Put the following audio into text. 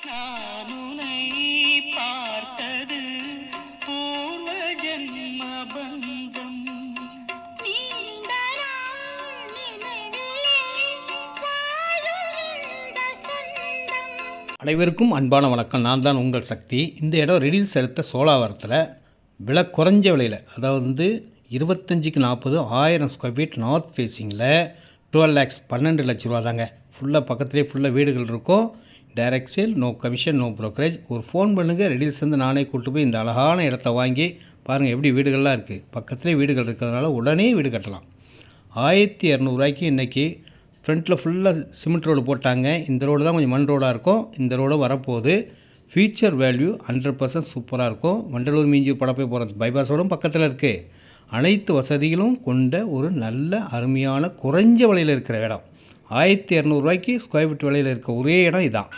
நான் உன்னை பார்த்தது பூர்வ ஜென்ம பந்தம். நீண்ட நாள் நினைவிலே வாழும் இந்த சொந்தம். அனைவருக்கும் அன்பான வணக்கம். நான் தான் உங்கள் சக்தி. இந்த இடம் ரெடில்ஸ் எடுத்த சோலாவரத்தில் விலை குறைஞ்ச விலையில், அதாவது 25க்கு 40 1000 ஸ்கொயர் ஃபீட் நார்த் ஃபேஸிங்கில் 12 lakhs 12 லட்ச ரூபா தாங்க. ஃபுல்லாக பக்கத்துலேயே ஃபுல்லாக வீடுகள் இருக்கும். Direct sale, no commission, no brokerage. ஒரு ஃபோன் பண்ணுங்கள், ரெடில்ஸ் வந்து நானே கூப்பிட்டு போய் இந்த அழகான இடத்த வாங்கி பாருங்கள் எப்படி வீடுகள்லாம் இருக்குது. பக்கத்துலேயே வீடுகள் இருக்கிறதுனால உடனே வீடு கட்டலாம். 1200 இன்றைக்கி ஃப்ரண்ட்டில் ஃபுல்லாக சிமெண்ட் ரோடு போட்டாங்க. இந்த ரோடு தான் கொஞ்சம் மண் ரோடாக இருக்கும். இந்த ரோடு வரப்போகுது. ஃபியூச்சர் வேல்யூ 100% சூப்பராக இருக்கும். வண்டலூர் மீஞ்சூர் படப்பை போகிறது பைபாஸ் ரோடும் பக்கத்தில் இருக்குது. அனைத்து வசதிகளும் கொண்ட ஒரு நல்ல அருமையான குறைஞ்ச விலையில் இருக்கிற இடம். 1200 ஸ்கொயர் ஃபீட் விலையில் இருக்க ஒரே இடம் இதான்.